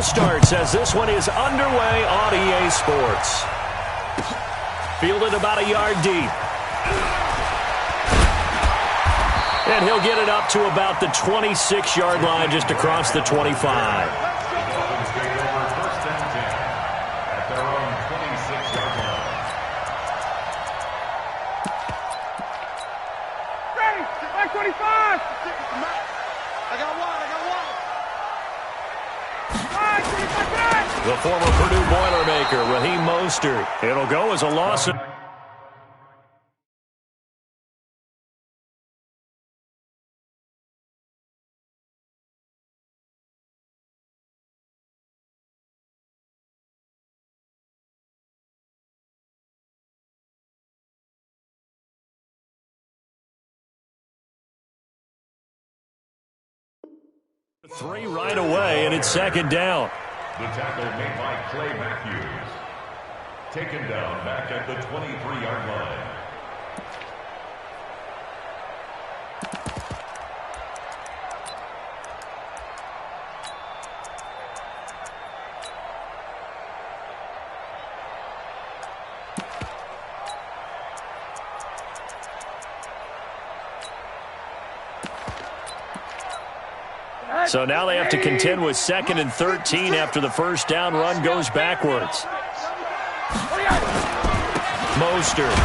starts as this one is underway on EA Sports. Fielded about a yard deep. And he'll get it up to about the 26-yard line, just across the 25. The former Purdue Boilermaker, Raheem Mostert. It'll go as a loss. Three right away, and it's second down. The tackle made by Clay Matthews. Taken down back at the 23-yard line. So now they have to contend with 2nd and 13 after the first down run goes backwards. Mostert.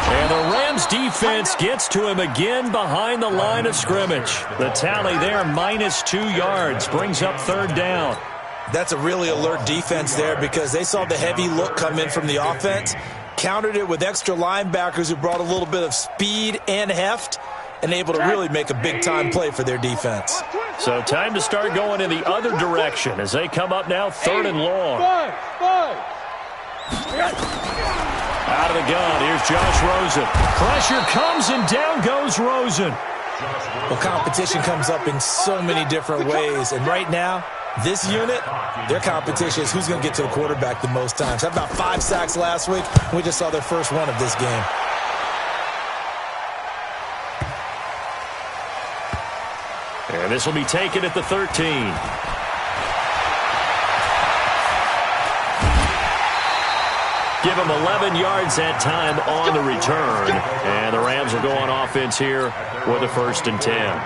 And the Rams defense gets to him again behind the line of scrimmage. The tally there, -2 yards, brings up 3rd down. That's a really alert defense there because they saw the heavy look come in from the offense, countered it with extra linebackers who brought a little bit of speed and heft, and able to really make a big-time play for their defense. So time to start going in the other direction as they come up now 3rd and long. Out of the gun, here's Josh Rosen. Pressure comes and down goes Rosen. Well, competition comes up in so many different ways, and right now, this unit, their competition is who's going to get to the quarterback the most times. Had about 5 sacks last week. We just saw their first one of this game. And this will be taken at the 13. Give him 11 yards that time on the return. And the Rams will go on offense here with a 1st and 10.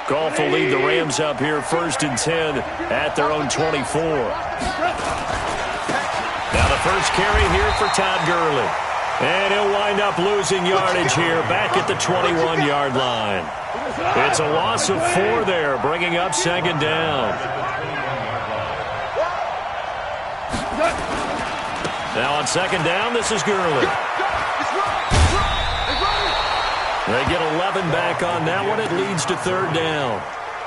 Goff will lead the Rams up here 1st and 10 at their own 24. Now the first carry here for Todd Gurley. And he'll wind up losing yardage here back at the 21-yard line. It's a loss of 4 there, bringing up 2nd down. Now on 2nd down, this is Gurley. They get 11 back on that one. It leads to 3rd down.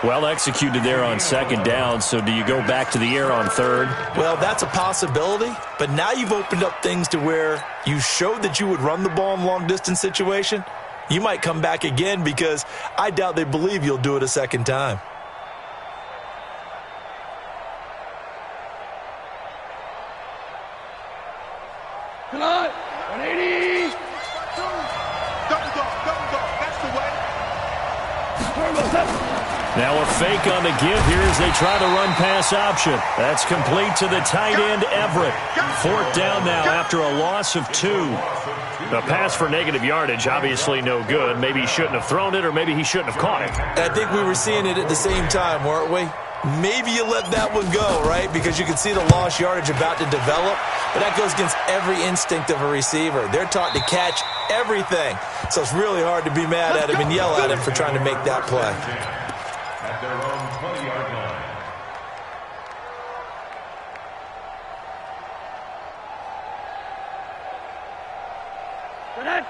Well executed there on 2nd down, so do you go back to the air on 3rd? Well, that's a possibility, but now you've opened up things to where you showed that you would run the ball in long-distance situation. You might come back again because I doubt they believe you'll do it a 2nd time. Come on, 180. Double dog, that's the way. Now a fake on the give here as they try the run-pass option. That's complete to the tight end, Everett. 4th down now after a loss of 2. The pass for negative yardage, obviously no good. Maybe he shouldn't have thrown it, or maybe he shouldn't have caught it. I think we were seeing it at the same time, weren't we? Maybe you let that one go, right? Because you can see the lost yardage about to develop. But that goes against every instinct of a receiver. They're taught to catch everything. So it's really hard to be mad at him and yell at him for trying to make that play. At their own 20-yard line.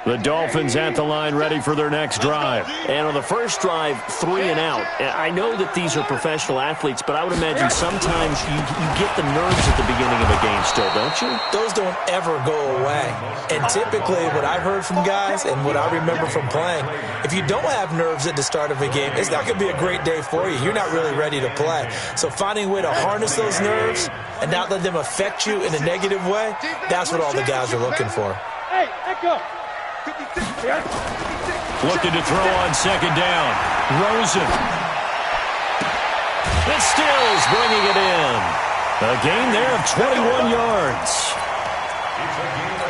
The Dolphins at the line ready for their next drive. And on the first drive, 3 and out. I know that these are professional athletes, but I would imagine sometimes you get the nerves at the beginning of a game still, don't you? Those don't ever go away. And typically what I've heard from guys and what I remember from playing, if you don't have nerves at the start of a game, it's not going to be a great day for you. You're not really ready to play. So finding a way to harness those nerves and not let them affect you in a negative way, that's what all the guys are looking for. Hey, echo. 56. Looking to throw on second down. Rosen. And Stills bringing it in. A gain there of 21 yards.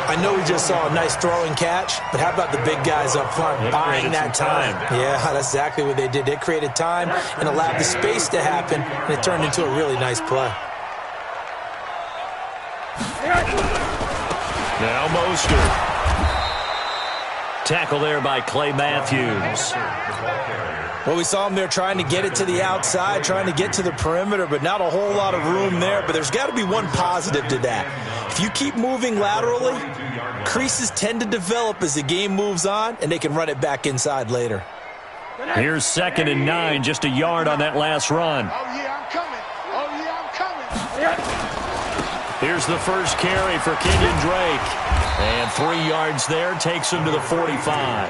I know we just saw a nice throwing catch, but how about the big guys up front buying that time? Yeah, that's exactly what they did. They created time and allowed the space to happen, and it turned into a really nice play. Now Mostert. Tackle there by Clay Matthews. Well, we saw him there trying to get it to the outside, trying to get to the perimeter, but not a whole lot of room there. But there's got to be one positive to that. If you keep moving laterally, creases tend to develop as the game moves on, and they can run it back inside later. Here's 2nd and 9, just a yard on that last run. Oh, yeah, I'm coming. Oh, yeah, I'm coming. Here's the first carry for Kenyon Drake. And 3 yards there takes him to the 45.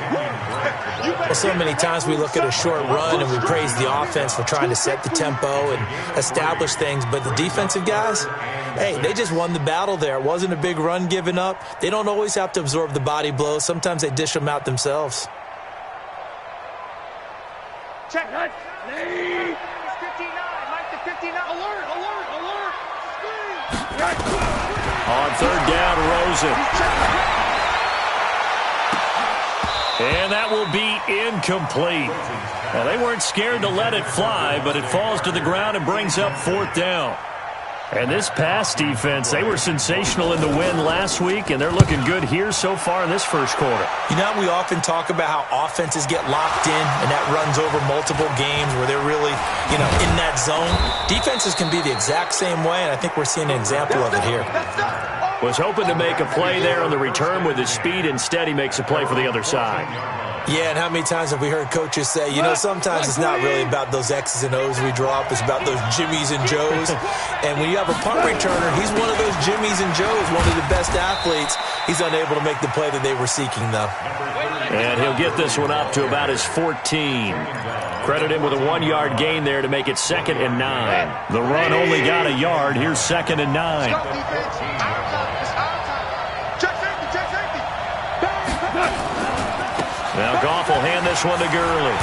Well, so many times we look at a short run and we praise the offense for trying to set the tempo and establish things, but the defensive guys, hey, they just won the battle there. It wasn't a big run given up. They don't always have to absorb the body blows. Sometimes they dish them out themselves. Check. Mike the 59. Mike the 59. Alert. On 3rd down, Rosen. And that will be incomplete. Well, they weren't scared to let it fly, but it falls to the ground and brings up 4th down. And this pass defense, they were sensational in the win last week, and they're looking good here so far in this first quarter. You know, we often talk about how offenses get locked in, and that runs over multiple games where they're really, in that zone. Defenses can be the exact same way, and I think we're seeing an example of it here. Was hoping to make a play there on the return with his speed. Instead, he makes a play for the other side. Yeah, and how many times have we heard coaches say, sometimes it's not really about those X's and O's we draw up. It's about those Jimmies and Joes. And when you have a punt returner, he's one of those Jimmies and Joes, one of the best athletes. He's unable to make the play that they were seeking, though. And he'll get this one up to about his 14. Credit him with a 1-yard gain there to make it 2nd and 9. The run only got a yard. Here's 2nd and 9. Now Goff will hand this one to Gurley.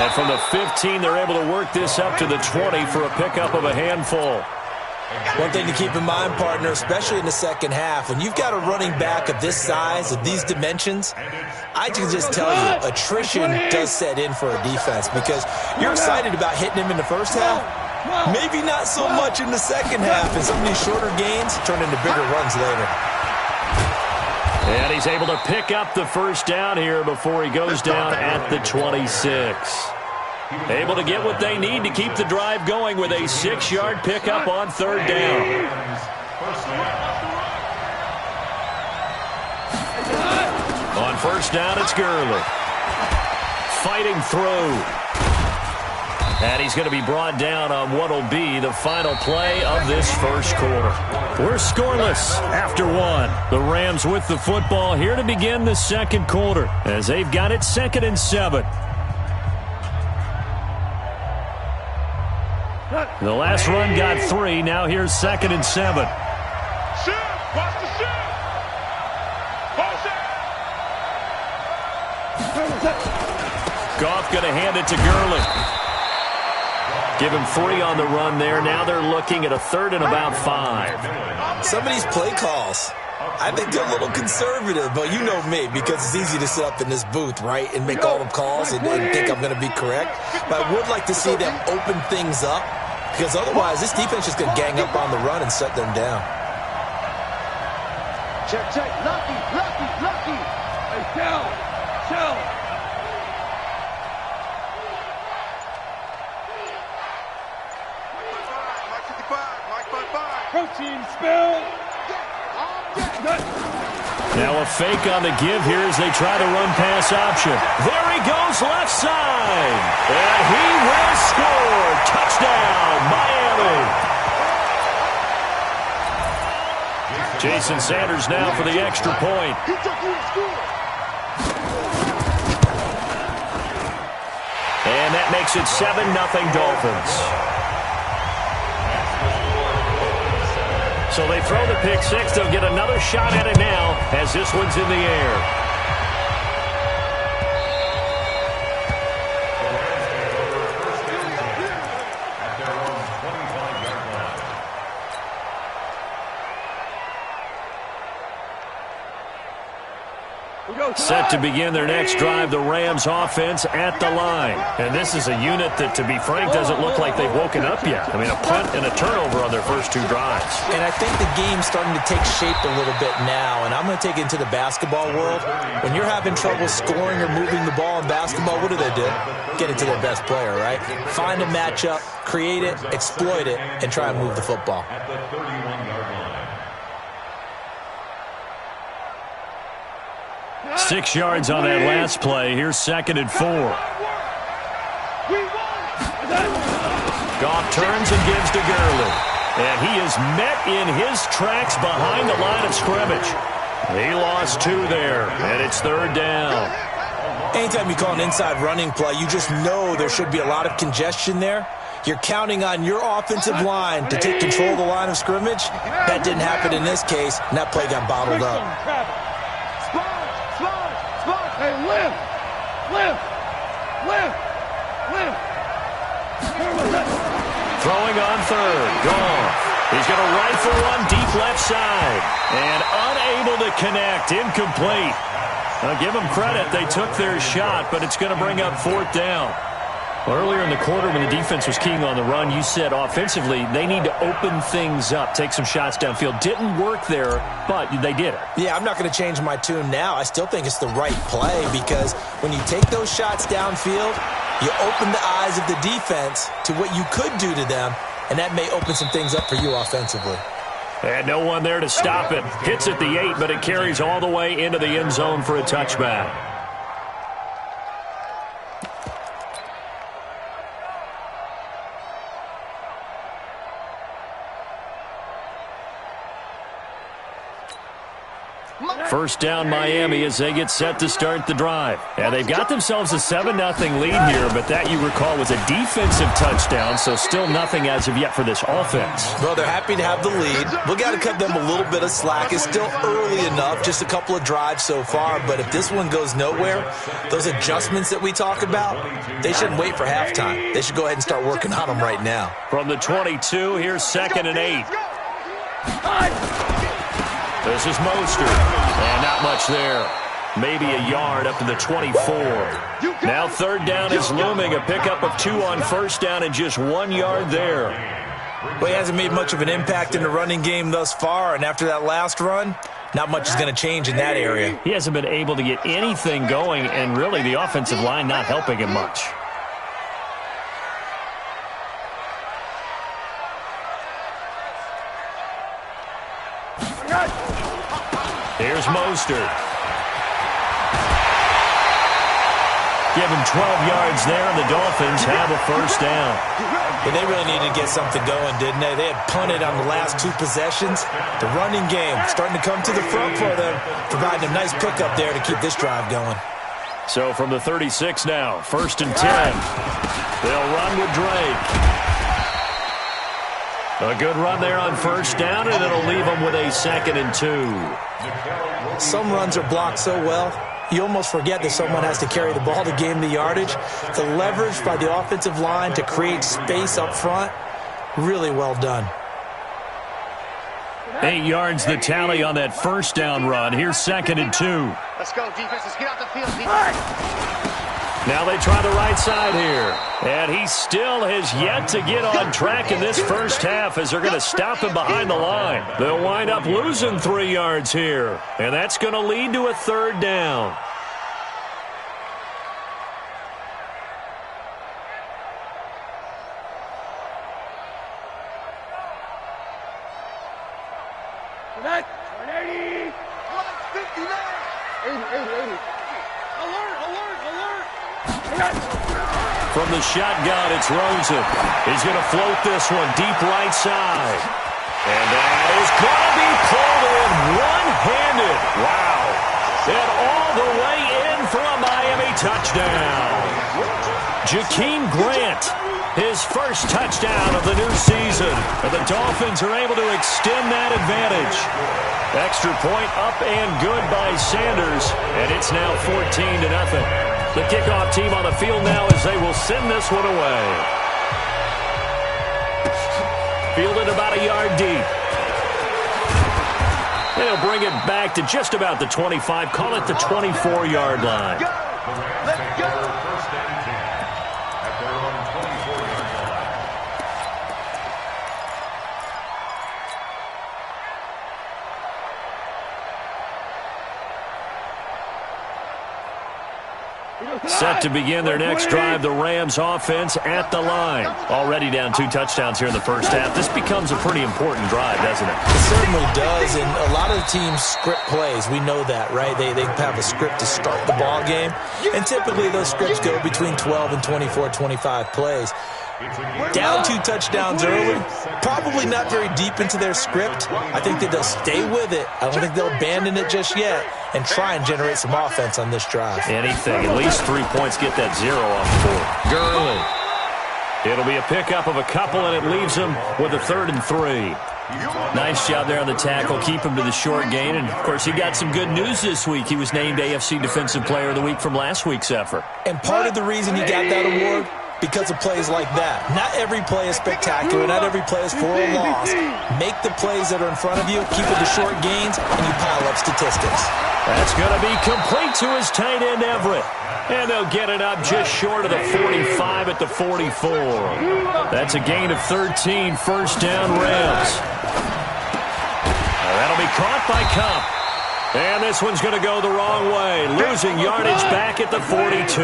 And from the 15, they're able to work this up to the 20 for a pickup of a handful. One thing to keep in mind, partner, especially in the second half, when you've got a running back of this size, of these dimensions, I can just tell you, attrition does set in for a defense because you're excited about hitting him in the first half. Maybe not so much in the second half, and some of these shorter gains turn into bigger runs later. And he's able to pick up the first down here before he goes down at the 26. Able to get what they need to keep the drive going with a 6-yard pickup on 3rd down. On 1st down, it's Gurley. Fighting through. And he's going to be brought down on what will be the final play of this first quarter. We're scoreless after 1. The Rams with the football here to begin the second quarter as they've got it 2nd and 7. The last run got 3. Now here's 2nd and 7. Watch the shit. Goff going to hand it to Gurley. Give him 3 on the run there. Now they're looking at a 3rd and about 5. Some of these play calls, I think they're a little conservative, but you know me, because it's easy to sit up in this booth, right, and make all the calls and think I'm going to be correct. But I would like to see them open things up, because otherwise this defense is going to gang up on the run and shut them down. Check. Lucky. Hey, chill. Protein spill. Now a fake on the give here as they try to run pass option. There he goes left side. And he will score. Touchdown, Miami. Jason Sanders now for the extra point. And that makes it 7-0 Dolphins. So they throw the pick 6. They'll get another shot at it now as this one's in the air. Set to begin their next drive, the Rams offense at the line. And this is a unit that, to be frank, doesn't look like they've woken up yet. I mean, a punt and a turnover on their first two drives. And I think the game's starting to take shape a little bit now. And I'm going to take it into the basketball world. When you're having trouble scoring or moving the ball in basketball, what do? Get it to their best player, right? Find a matchup, create it, exploit it, and try and move the football. At the 31-yard line. 6 yards on that last play. Here's 2nd and 4. Goff turns and gives to Gurley. And he is met in his tracks behind the line of scrimmage. He lost 2 there, and it's 3rd down. Anytime you call an inside running play, you just know there should be a lot of congestion there. You're counting on your offensive line to take control of the line of scrimmage. That didn't happen in this case, and that play got bottled up. Hey, lift! Throwing on 3rd. Goff. He's going to rifle one deep left side. And unable to connect. Incomplete. Now, give them credit. They took their shot, but it's going to bring up 4th down. Earlier in the quarter when the defense was keying on the run, you said offensively they need to open things up, take some shots downfield. Didn't work there, but they did it. Yeah, I'm not going to change my tune now. I still think it's the right play because when you take those shots downfield, you open the eyes of the defense to what you could do to them, and that may open some things up for you offensively. And no one there to stop it. Hits at the 8, but it carries all the way into the end zone for a touchback. First down, Miami, as they get set to start the drive. And they've got themselves a 7-0 lead here, but that, you recall, was a defensive touchdown, so still nothing as of yet for this offense. Well, they're happy to have the lead. We got to cut them a little bit of slack. It's still early enough, just a couple of drives so far, but if this one goes nowhere, those adjustments that we talk about, they shouldn't wait for halftime. They should go ahead and start working on them right now. From the 22, here's 2nd and 8. This is Mostert. And not much there. Maybe a yard up to the 24. Now 3rd down is looming. A pickup of 2 on 1st down and just 1 yard there. Well, he hasn't made much of an impact in the running game thus far, and after that last run, not much is going to change in that area. He hasn't been able to get anything going, and really the offensive line not helping him much. Here's Mostert. Give him 12 yards there, and the Dolphins have a 1st down. But they really needed to get something going, didn't they? They had punted on the last 2 possessions. The running game starting to come to the front for them, providing a nice pickup there to keep this drive going. So from the 36 now, 1st and 10. They'll run with Drake. A good run there on 1st down, and it'll leave them with a 2nd and 2. Some runs are blocked so well, you almost forget that someone has to carry the ball to gain the yardage. The leverage by the offensive line to create space up front, really well done. 8 yards the tally on that 1st down run. Here's 2nd and 2. Let's go, defense. Let's get out the field, defense. Now they try the right side here. And he still has yet to get on track in this first half as they're going to stop him behind the line. They'll wind up losing 3 yards here. And that's going to lead to a 3rd down. Connect. 180. 159. 80. Alert. From the shotgun, it's Rosen. He's going to float this one deep right side. And that is going to be pulled in one-handed. Wow. And all the way in for a Miami touchdown. Jakeem Grant, his first touchdown of the new season. And the Dolphins are able to extend that advantage. Extra point up and good by Sanders. And it's now 14-0. The kickoff team on the field now as they will send this one away. Fielded about a yard deep. And he'll bring it back to just about the 25, call it the 24-yard line. Let's go. First and 10 at their own 24-yard line. Set to begin their next drive, the Rams offense at the line. Already down 2 touchdowns here in the first half. This becomes a pretty important drive, doesn't it? It certainly does, and a lot of the teams script plays. We know that, right? They have a script to start the ball game, and typically those scripts go between 12 and 24, 25 plays. Down 2 touchdowns early, probably not very deep into their script. I think that they'll stay with it. I don't think they'll abandon it just yet and try and generate some offense on this drive. Anything, at least 3 points, get that 0 off the board. Gurley. It'll be a pickup of a couple, and it leaves them with a 3rd and 3. Nice job there on the tackle. Keep him to the short gain. And, of course, he got some good news this week. He was named AFC Defensive Player of the Week from last week's effort. And part of the reason he got that award, because of plays like that. Not every play is spectacular. Not every play is for a loss. Make the plays that are in front of you, keep it to short gains, and you pile up statistics. That's going to be complete to his tight end, Everett. And they'll get it up just short of the 45 at the 44. That's a gain of 13, first down Rams. That'll be caught by Cup. And this one's going to go the wrong way. Losing yardage back at the 42.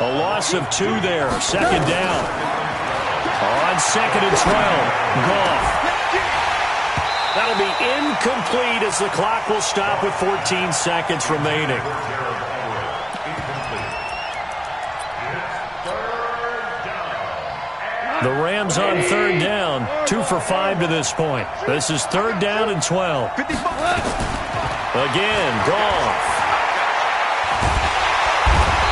A loss of 2 there, second down. On 2nd and 12, Goff. That'll be incomplete as the clock will stop with 14 seconds remaining. The Rams on 3rd down, 2 for 5 to this point. This is 3rd down and 12. Again, Goff.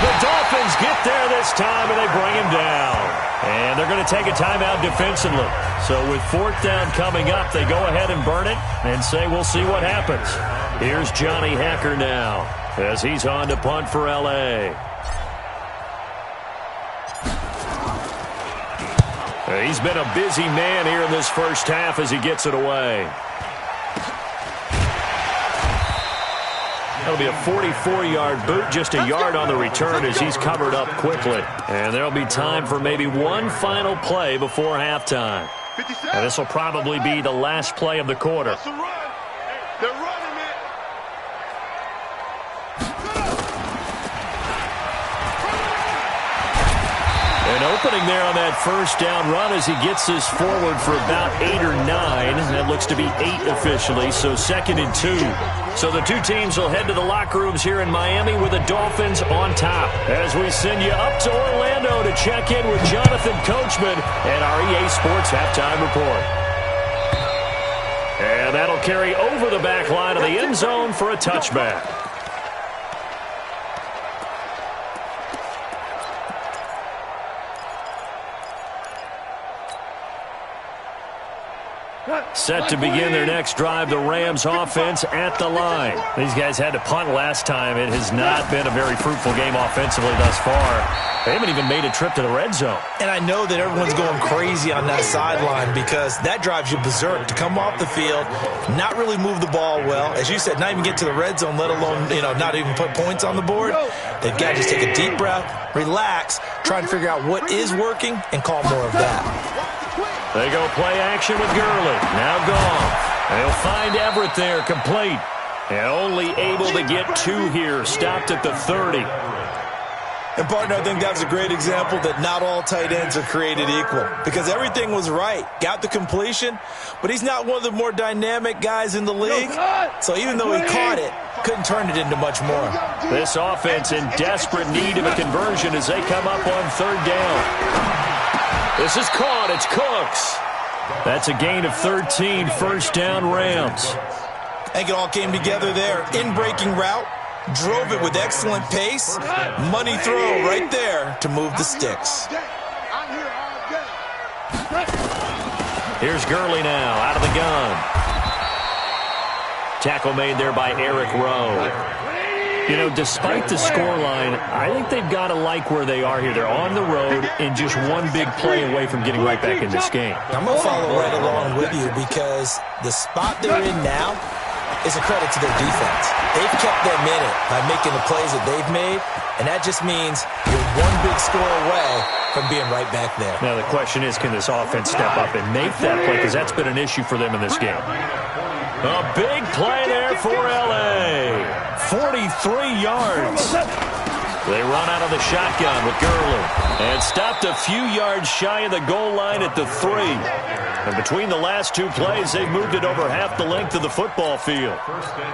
The Dolphins get there this time, and they bring him down. And they're going to take a timeout defensively. So with 4th down coming up, they go ahead and burn it and say, we'll see what happens. Here's Johnny Hacker now as he's on to punt for L.A. He's been a busy man here in this first half as he gets it away. That'll be a 44-yard boot, just a yard on the return as he's covered up quickly. And there'll be time for maybe one final play before halftime. And this will probably be the last play of the quarter. They're running it. An opening there on that first down run as he gets this forward for about 8 or 9. That looks to be 8 officially, so 2nd and 2. So the 2 teams will head to the locker rooms here in Miami with the Dolphins on top. As we send you up to Orlando to check in with Jonathan Coachman and our EA Sports Halftime Report. And that'll carry over the back line of the end zone for a touchback. Set to begin their next drive, the Rams offense at the line. These guys had to punt last time. It has not been a very fruitful game offensively thus far. They haven't even made a trip to the red zone. And I know that everyone's going crazy on that sideline because that drives you berserk to come off the field, not really move the ball well. As you said, not even get to the red zone, let alone, not even put points on the board. They've got to just take a deep breath, relax, try and figure out what is working, and call more of that. They go play action with Gurley. Now Goff. They'll find Everett there, complete. And only able to get 2 here. Stopped at the 30. And, partner, I think that was a great example that not all tight ends are created equal. Because everything was right. Got the completion, but he's not one of the more dynamic guys in the league. So even though he caught it, couldn't turn it into much more. This offense in desperate need of a conversion as they come up on 3rd down. This is caught. It's Cooks. That's a gain of 13, first down Rams. I think it all came together there. In-breaking route, drove it with excellent pace. Money throw right there to move the sticks. Here's Gurley now out of the gun. Tackle made there by Eric Rowe. Despite the scoreline, I think they've got to like where they are here. They're on the road and just one big play away from getting right back in this game. I'm going to follow right along with you because the spot they're in now, is a credit to their defense. They've kept them in it by making the plays that they've made, and that just means you're one big score away from being right back there. Now the question is, can this offense step up and make that play? Because that's been an issue for them in this game. A big play there for L.A. 43 yards. They run out of the shotgun with Gurley. And stopped a few yards shy of the goal line at the 3. And between the last two plays, they've moved it over half the length of the football field.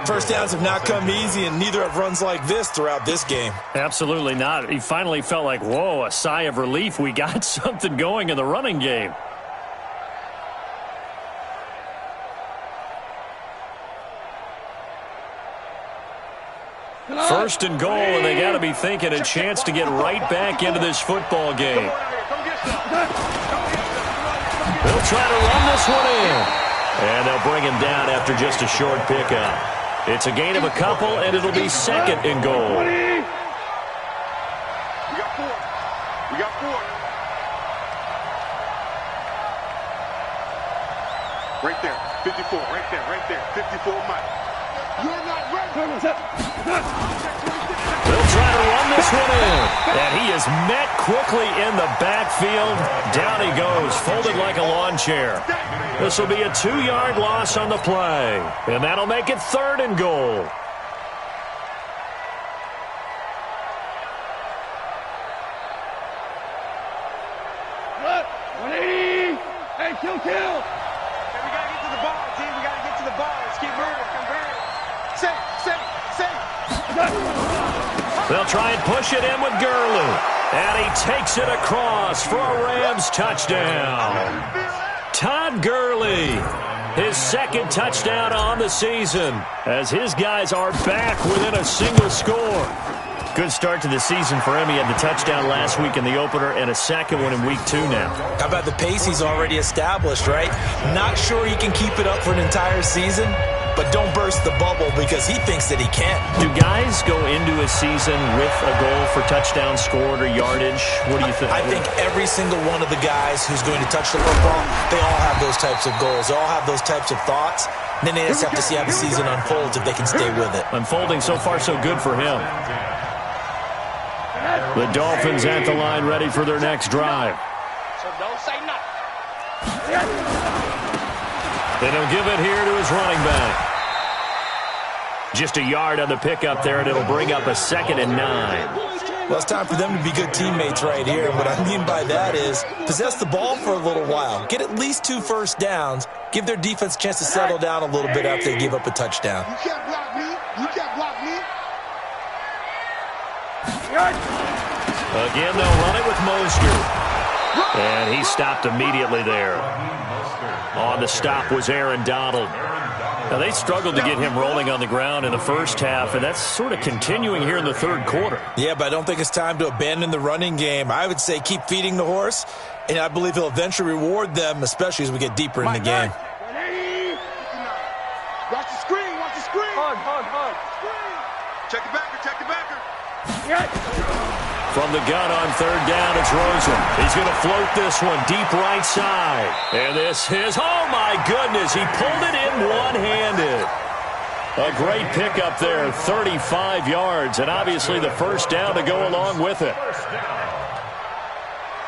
First downs have not come easy, and neither have runs like this throughout this game. Absolutely not. He finally felt like, whoa, a sigh of relief. We got something going in the running game. First and goal, and they got to be thinking a chance to get right back into this football game. They'll try to run this one in. And they'll bring him down after just a short pickup. It's a gain of a couple, and it'll be second and goal. We got 4. We got 4. Right there. 54. Right there. Right there. 54, Mike. You're not ready. They'll try to run this one in. And he is met quickly in the backfield. Down he goes, folded like a lawn chair. This will be a 2-yard loss on the play. And that'll make it third and goal. Hey, kill. Okay, we got to get to the ball, team. We got to get to the ball. Let's keep moving. Convert it. Safe. They'll try and push it in with Gurley. And he takes it across for a Rams touchdown. Todd Gurley, his second touchdown on the season, as his guys are back within a single score. Good start to the season for him. He had the touchdown last week in the opener and a second one in week 2 now. How about the pace he's already established, right? Not sure he can keep it up for an entire season, but don't burst the bubble because he thinks that he can. Do guys go into a season with a goal for touchdown scored or yardage? What do you think? I think every single one of the guys who's going to touch the football, they all have those types of goals. They all have those types of thoughts. And then they just have to see how the season unfolds if they can stay with it. Unfolding so far so good for him. The Dolphins at the line ready for their next drive. So don't say nothing. And he'll give it here to his running back. Just a yard on the pickup there, and it'll bring up a 2nd and 9. Well, it's time for them to be good teammates right here. And what I mean by that is possess the ball for a little while. Get at least 2 first downs. Give their defense a chance to settle down a little bit after they give up a touchdown. You can't block me. You can't block me. Again, they'll run it with Mostert. And he stopped immediately there. On the stop was Aaron Donald. Now, they struggled to get him rolling on the ground in the first half, and that's sort of continuing here in the third quarter. Yeah, but I don't think it's time to abandon the running game. I would say keep feeding the horse, and I believe he'll eventually reward them, especially as we get deeper in the game. Watch the screen. Watch the screen. Hard. Check the backer. Check the backer. From the gun on third down, it's Rosen. He's going to float this one deep right side. And this is, oh my goodness, he pulled it in one-handed. A great pickup there, 35 yards, and obviously the first down to go along with it.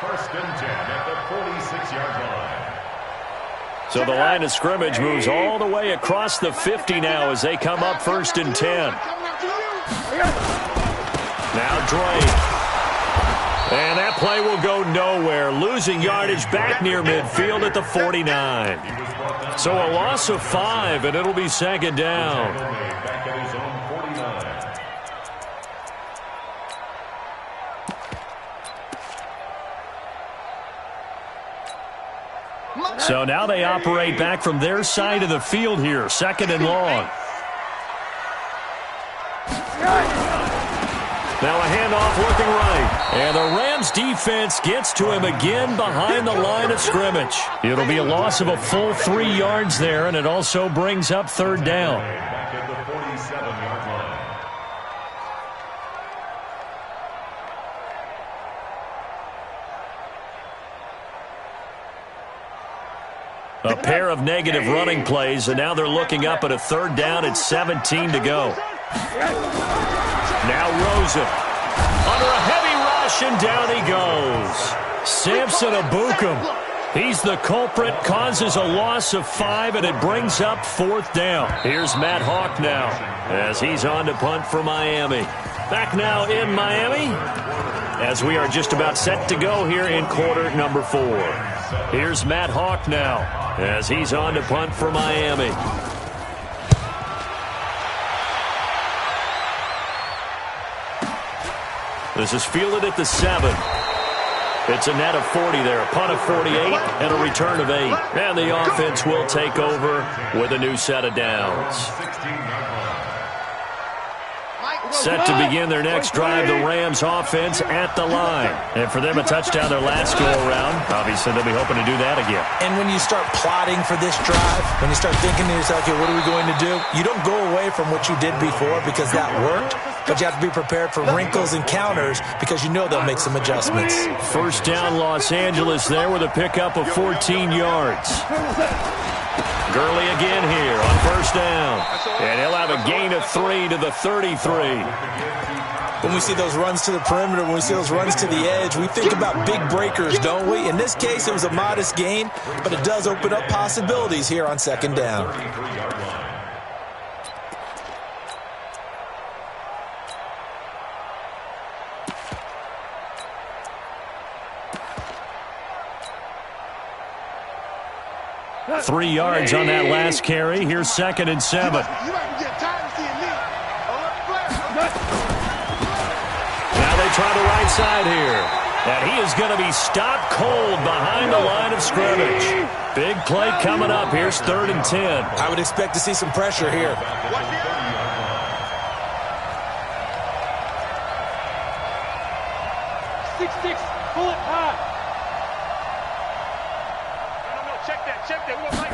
First and 10 at the 46-yard line. So the line of scrimmage moves all the way across the 50 now as they come up first and 10. Now Drake. And that play will go nowhere. Losing yardage back near midfield at the 49. So a loss of 5, and it'll be second down. Back at his own 49. So now they operate back from their side of the field here. 2nd and long. Now a handoff looking right. And the Rams defense gets to him again behind the line of scrimmage. It'll be a loss of a full 3 yards there, and it also brings up third down. Back at the 47-yard line. A pair of negative running plays, and now they're looking up at a third down and 17 to go. Now Rosen under a heavy rush, and down he goes. Samson Abukum. He's the culprit, causes a loss of 5, and it brings up fourth down. Here's Matt Hawk now as he's on to punt for Miami. Back now in Miami as we are just about set to go here in quarter number 4. Here's Matt Hawk now as he's on to punt for Miami. This is fielded at the 7. It's a net of 40 there, a punt of 48, and a return of 8. And the offense will take over with a new set of downs. Set to begin their next drive, the Rams offense at the line. And for them, a touchdown their last go-around. Obviously, they'll be hoping to do that again. And when you start plotting for this drive, when you start thinking to yourself, okay, what are we going to do? You don't go away from what you did before because that worked, but you have to be prepared for wrinkles and counters because you know they'll make some adjustments. First down, Los Angeles there with a pickup of 14 yards. Gurley again here on first down. And he'll have a gain of 3 to the 33. When we see those runs to the perimeter, when we see those runs to the edge, we think about big breakers, don't we? In this case, it was a modest gain, but it does open up possibilities here on second down. Three yards on that last carry. Here's second and 7. You might be getting tired of seeing me. Now they try the right side here. And he is going to be stopped cold behind the line of scrimmage. Big play coming up. Here's third and 10. I would expect to see some pressure here. Watch the eye. 6-6, pull it high. Check that.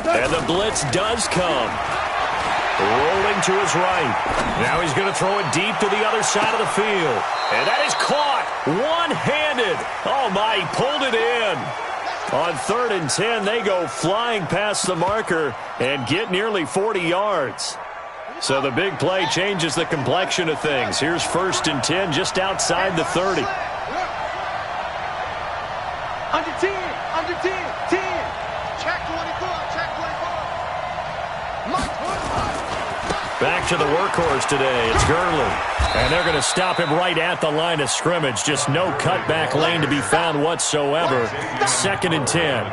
And the blitz does come. Rolling to his right. Now he's going to throw it deep to the other side of the field. And that is caught one-handed. Oh, my, he pulled it in. On third and 10, they go flying past the marker and get nearly 40 yards. So the big play changes the complexion of things. Here's first and 10 just outside the 30. Under 10, 10. Check 24, check 24. Back to the workhorse today. It's Gurley. And they're going to stop him right at the line of scrimmage. Just no cutback lane to be found whatsoever. Second and 10.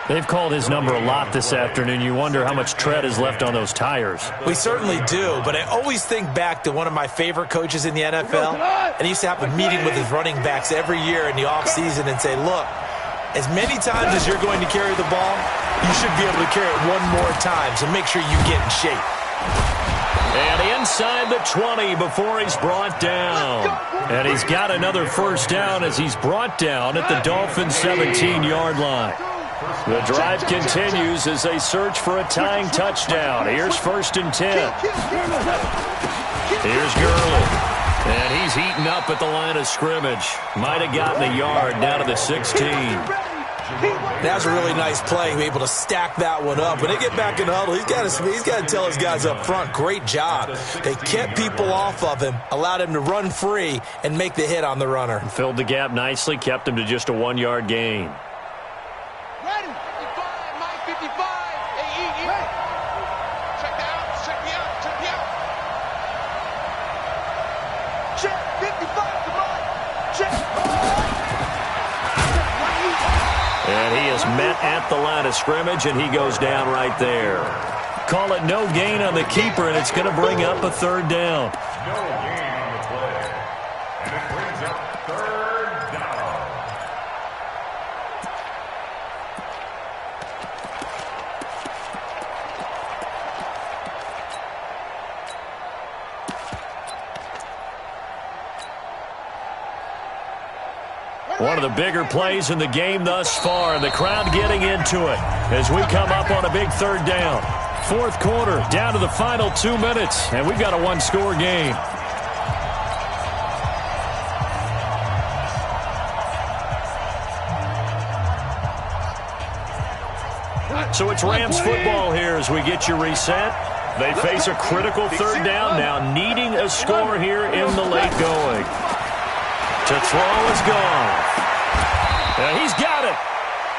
They've called his number a lot this afternoon. You wonder how much tread is left on those tires. We certainly do, but I always think back to one of my favorite coaches in the NFL, and he used to have a meeting with his running backs every year in the offseason and say, look, as many times as you're going to carry the ball, you should be able to carry it one more time, so make sure you get in shape. And inside the 20 before he's brought down. And he's got another first down as he's brought down at the Dolphins' 17-yard line. The drive continues as they search for a tying touchdown. Here's first and 10. Here's Gurley. And he's eaten up at the line of scrimmage. Might have gotten a yard down to the 16. That was a really nice play, able to stack that one up. When they get back in the huddle, he's got to tell his guys up front, great job. They kept people off of him, allowed him to run free and make the hit on the runner. Filled the gap nicely, kept him to just a 1-yard gain. Ready, 55, Mike 55. Hey, check the out, check the out, check the out. Check 55, come on, check. And he is met at the line of scrimmage, and he goes down right there. Call it no gain on the keeper, and it's going to bring up a third down. No gain on the play. And it brings up third down. One of the bigger plays in the game thus far, and the crowd getting into it as we come up on a big third down. Fourth quarter, down to the final 2 minutes, and we've got a one-score game. So it's Rams football here as we get you reset. They face a critical third down now, needing a score here in the late going. To throw is gone. And he's got it.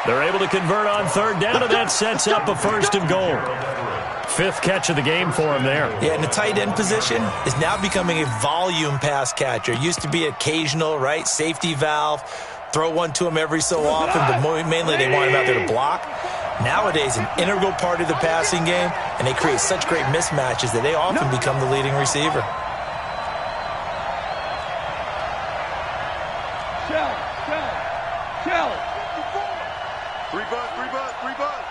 They're able to convert on third down, and that sets up a 1st and goal. 5th catch of the game for him there. Yeah, and the tight end position is now becoming a volume pass catcher. Used to be occasional, right? Safety valve. Throw one to him every so often, but mainly they want him out there to block. Nowadays, an integral part of the passing game, and they create such great mismatches that they often become the leading receiver. Three bud.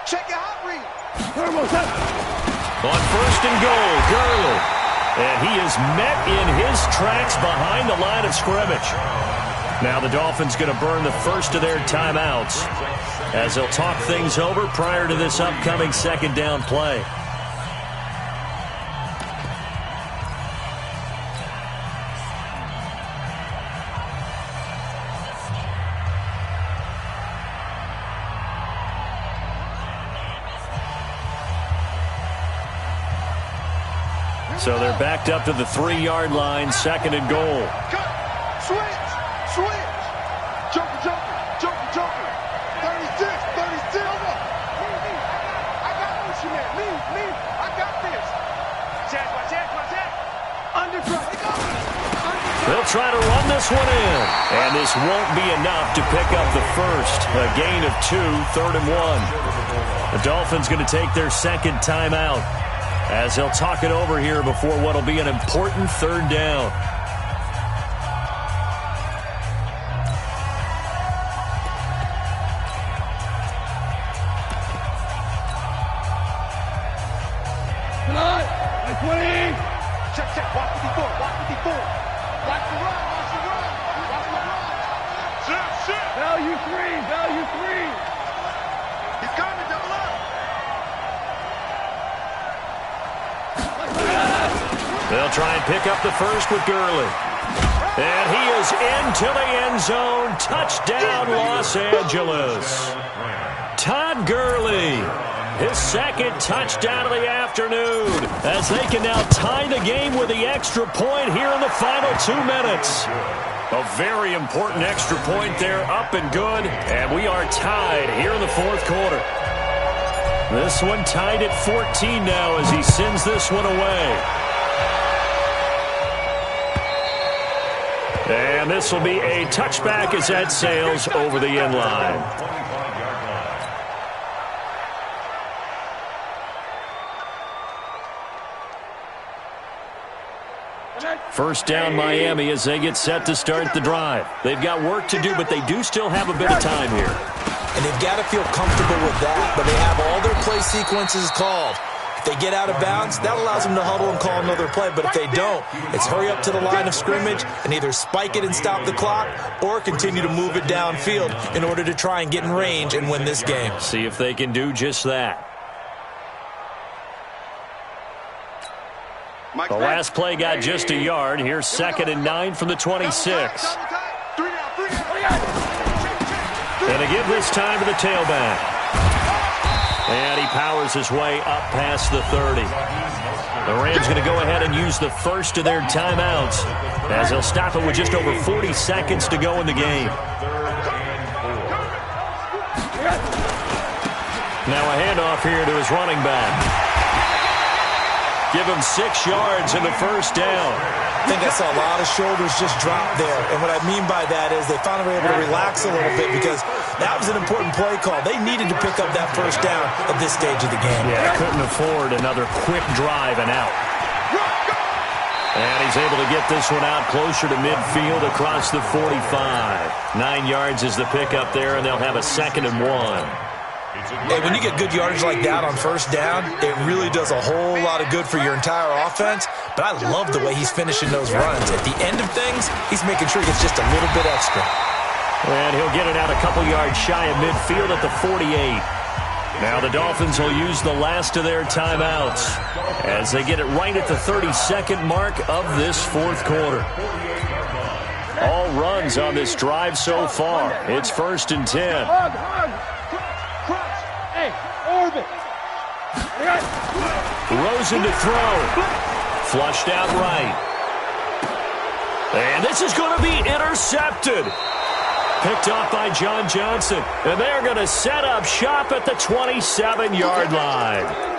Check it out, read. On 1st and goal, Gurley. And he is met in his tracks behind the line of scrimmage. Now the Dolphins going to burn the first of their timeouts as they'll talk things over prior to this upcoming 2nd down play. So they're backed up to the 3-yard line, 2nd and goal. Switch. Joker. 36. I got motion there. Me. I got this. Watch that. They'll try to run this one in. And this won't be enough to pick up the first. A gain of 2, 3rd and 1. The Dolphins going to take their 2nd timeout as they'll talk it over here before what will be an important 3rd down. Come on, 20. Check. Walk 54. Watch the run. Sit. Value three. He's coming, double up. They'll try and pick up the first with Gurley. And he is into the end zone. Touchdown, Los Angeles. Todd Gurley, his 2nd touchdown of the afternoon, as they can now tie the game with the extra point here in the final 2 minutes. A very important extra point there, up and good, and we are tied here in the 4th quarter. This one tied at 14 now as he sends this one away. And this will be a touchback as that sails over the end line. First down Miami as they get set to start the drive. They've got work to do, but they do still have a bit of time here. And they've got to feel comfortable with that, but they have all their play sequences called. If they get out of bounds, that allows them to huddle and call another play. But if they don't, it's hurry up to the line of scrimmage and either spike it and stop the clock or continue to move it downfield in order to try and get in range and win this game. See if they can do just that. The last play got just a yard. Here's 2nd and 9 from the 26. And a give this time to the tailback. And he powers his way up past the 30. The Rams going to go ahead and use the first of their timeouts as they'll stop it with just over 40 seconds to go in the game. Now a handoff here to his running back. Give him 6 yards in the first down. I think I saw a lot of shoulders just drop there. And what I mean by that is they finally were able to relax a little bit because that was an important play call. They needed to pick up that first down at this stage of the game. Yeah, couldn't afford another quick drive and out. And he's able to get this one out closer to midfield across the 45. 9 yards is the pickup there, and they'll have a 2nd and 1. Hey, when you get good yardage like that on first down, it really does a whole lot of good for your entire offense. But I love the way he's finishing those runs. At the end of things, he's making sure he gets just a little bit extra. And he'll get it out a couple yards shy of midfield at the 48. Now the Dolphins will use the last of their timeouts as they get it right at the 32nd mark of this 4th quarter. All runs on this drive so far. It's 1st and 10. Hey, orbit. Rosen to throw. Flushed out right. And this is going to be intercepted. Picked off by John Johnson. And they're going to set up shop at the 27-yard line.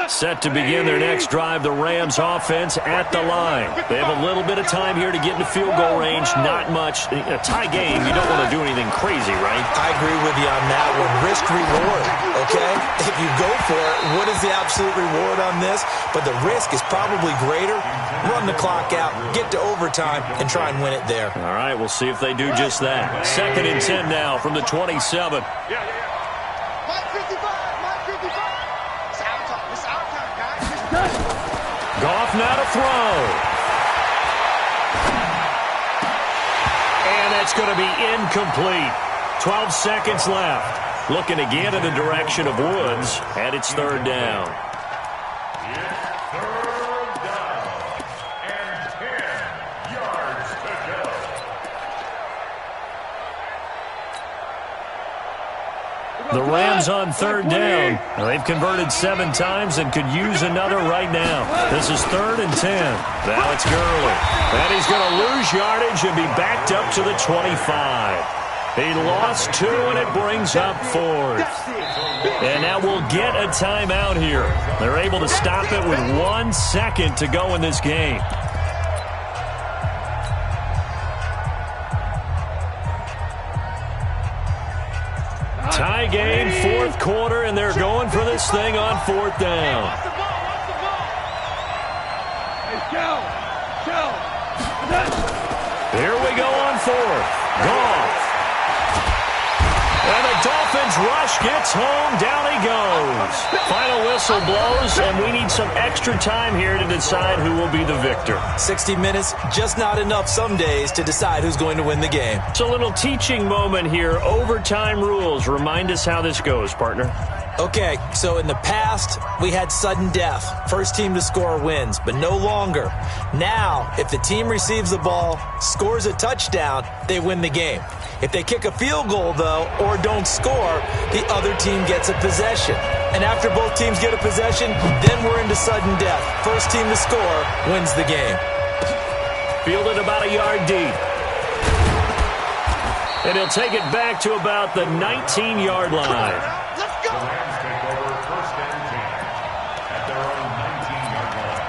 Set to begin their next drive, the Rams offense at the line. They have a little bit of time here to get into field goal range. Not much. A tie game, you don't want to do anything crazy, right? I agree with you on that one. Risk reward, okay? If you go for it, what is the absolute reward on this? But the risk is probably greater. Run the clock out, get to overtime, and try and win it there. All right, we'll see if they do just that. 2nd and 10 now from the 27. Mike 55, Mike 55. It's our time, guys. Goff now to throw. And that's going to be incomplete. 12 seconds left. Looking again in the direction of Woods, and it's 3rd down. The Rams on 3rd down. Now, they've converted 7 times and could use another right now. This is 3rd and 10. Now it's Gurley. And he's going to lose yardage and be backed up to the 25. He lost 2, and it brings up 4th. And now we'll get a timeout here. They're able to stop it with 1 second to go in this game. Tie game, 4th quarter, and they're going for this thing on 4th down. Here we go on 4th. Goff. And the Dolphins rush gets home. Down he goes. Final whistle blows, and we need some extra time here to decide who will be the victor. 60 minutes, just not enough some days to decide who's going to win the game. It's a little teaching moment here. Overtime rules. Remind us how this goes, partner. Okay, so in the past, we had sudden death. First team to score wins, but no longer. Now, if the team receives the ball, scores a touchdown, they win the game. If they kick a field goal, though, or don't score, the other team gets a possession. And after both teams get a possession, then we're into sudden death. First team to score wins the game. Fielded about a yard deep. And he'll take it back to about the 19-yard line. Let's go. The Rams take over 1st and 10 at their own 19-yard line.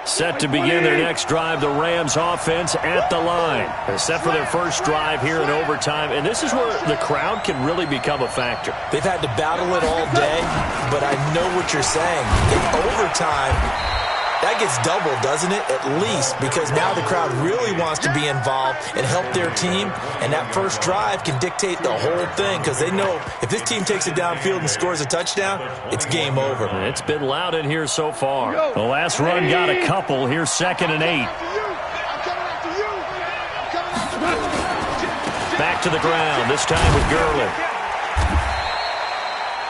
Set to begin their next drive, the Rams offense at the line. Set for their first drive here in overtime, and this is where the crowd can really become a factor. They've had to battle it all day, but I know what you're saying. In overtime, that gets doubled, doesn't it? At least, because now the crowd really wants to be involved and help their team, and that first drive can dictate the whole thing because they know if this team takes it downfield and scores a touchdown, it's game over. It's been loud in here so far. The last run got a couple. Here's 2nd and 8. Back to the ground, this time with Gurley.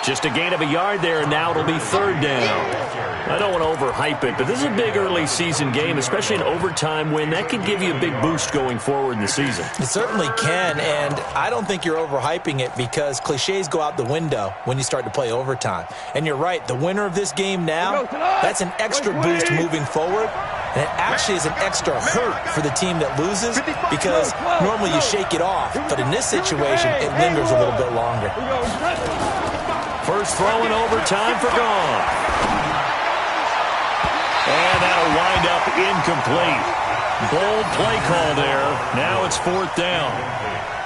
Just a gain of a yard there, and now it'll be 3rd down. I don't want to overhype it, but this is a big early season game, especially an overtime win. That could give you a big boost going forward in the season. It certainly can, and I don't think you're overhyping it because cliches go out the window when you start to play overtime. And you're right, the winner of this game now, that's an extra boost moving forward, and it actually is an extra hurt for the team that loses because normally you shake it off, but in this situation, it lingers a little bit longer. First throw in overtime for Goff. And that'll wind up incomplete. Bold play call there. Now it's 4th down.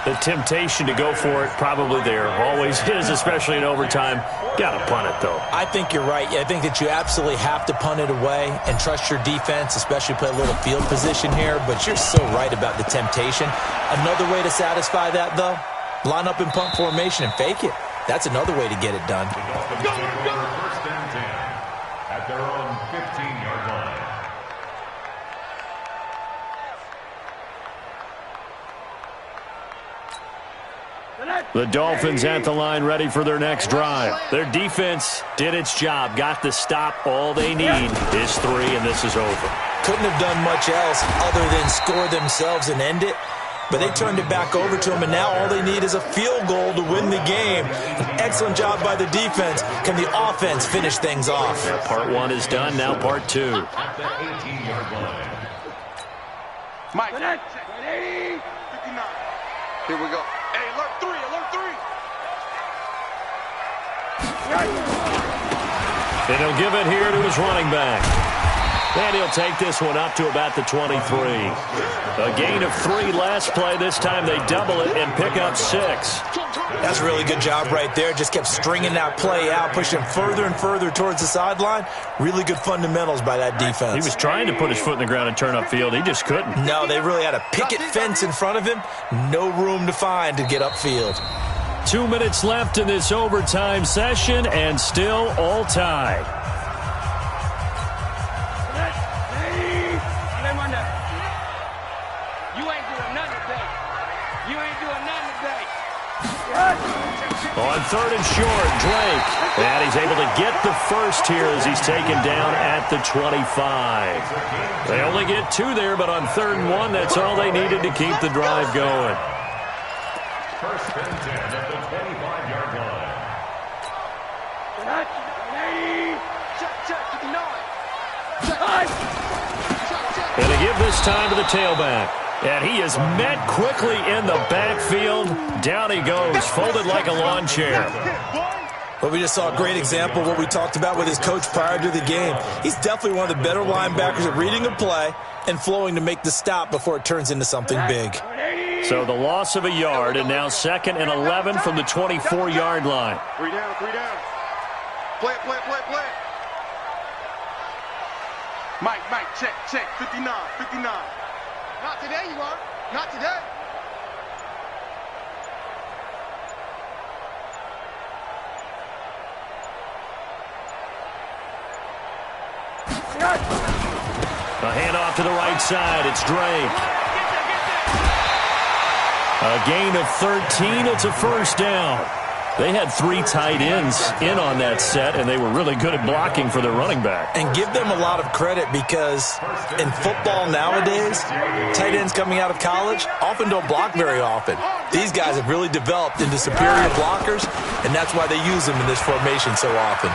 The temptation to go for it probably there. Always is, especially in overtime. Got to punt it, though. I think you're right. I think that you absolutely have to punt it away and trust your defense, especially play a little field position here. But you're so right about the temptation. Another way to satisfy that, though, line up in punt formation and fake it. That's another way to get it done. Go, 1st and 10 at their own 15-yard line. The Dolphins at the line ready for their next drive. Their defense did its job, got the stop. All they need is 3, and this is over. Couldn't have done much else other than score themselves and end it. But they turned it back over to them, and now all they need is a field goal to win the game. An excellent job by the defense. Can the offense finish things off? Yeah, part 1 is done, now part 2. At the 18-yard line. Mike, 59. Here we go. Hey, alert 3, alert 3. And he'll give it here to his running back. And he'll take this one up to about the 23. A gain of 3 last play. This time they double it and pick up 6. That's a really good job right there. Just kept stringing that play out, pushing further and further towards the sideline. Really good fundamentals by that defense. He was trying to put his foot in the ground and turn upfield. He just couldn't. No, they really had a picket fence in front of him. No room to find to get upfield. 2 minutes left in this overtime session, and still all tied. On 3rd and short, Drake. And he's able to get the first here as he's taken down at the 25. They only get 2 there, but on 3rd and 1, that's all they needed to keep the drive going. First and 10 at the 25-yard line. And they give this time to the tailback. And he is met quickly in the backfield. Down he goes, folded like a lawn chair. But we just saw a great example of what we talked about with his coach prior to the game. He's definitely one of the better linebackers at reading a play and flowing to make the stop before it turns into something big. So the loss of a yard, and now 2nd and 11 from the 24-yard line. 3 down, 3 down. Play it, play it, play it, play it. Mike, check, 59, 59. Not today, you are. Not today. A handoff to the right side. It's Drake. A gain of 13. It's a first down. They had 3 tight ends in on that set, and they were really good at blocking for their running back. And give them a lot of credit because in football nowadays, tight ends coming out of college often don't block very often. These guys have really developed into superior blockers, and that's why they use them in this formation so often.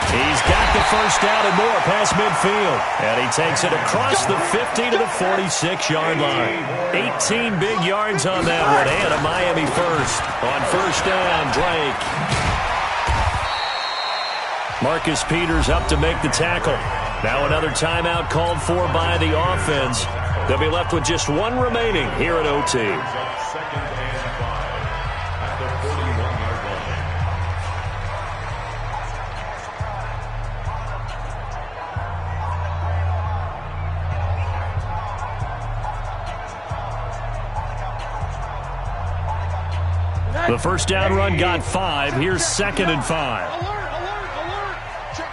He's got the first down and more past midfield. And he takes it across the 50 to the 46-yard line. 18 big yards on that one, and a Miami first. On first down, Drake. Marcus Peters up to make the tackle. Now another timeout called for by the offense. They'll be left with just 1 remaining here at OT. 2nd and 5 at the 41-yard line. The first down run got 5. Here's 2nd and 5. Alert.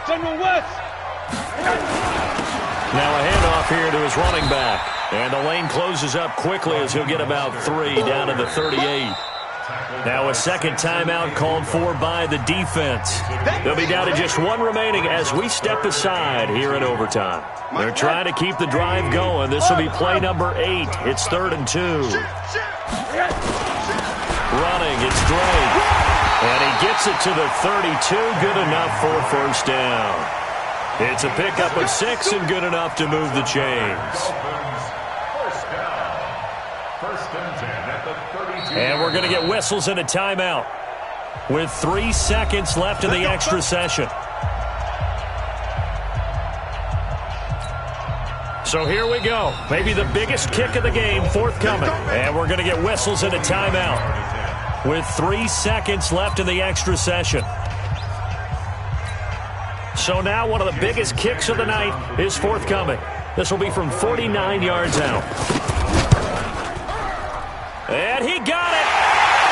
General West. Now a handoff here to his running back. And the lane closes up quickly as he'll get about 3 down to the 38. Now a second timeout called for by the defense. They'll be down to just 1 remaining as we step aside here in overtime. They're trying to keep the drive going. This will be play number 8. It's 3rd and 2. Running, it's Drake. And he gets it to the 32. Good enough for first down. It's a pickup of 6 and good enough to move the chains. First down. 1st and 10 at the 32. And we're going to get whistles and a timeout with 3 seconds left in the extra session. So here we go. Maybe the biggest kick of the game forthcoming. And we're going to get whistles and a timeout with 3 seconds left in the extra session. So now one of the biggest kicks of the night is forthcoming. This will be from 49 yards out. And he got it.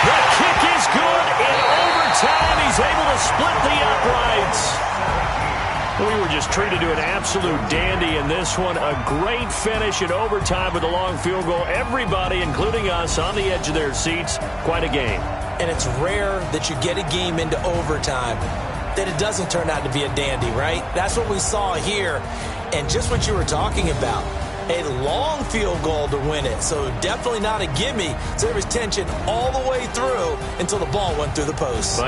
The kick is good. In overtime, he's able to split the uprights. We were just treated to an absolute dandy in this one. A great finish in overtime with a long field goal. Everybody, including us, on the edge of their seats. Quite a game. and it's rare that you get a game into overtime that it doesn't turn out to be a dandy, right? That's what we saw here, and just what you were talking about. A long field goal to win it, so definitely not a gimme. So there was tension all the way through until the ball went through the post.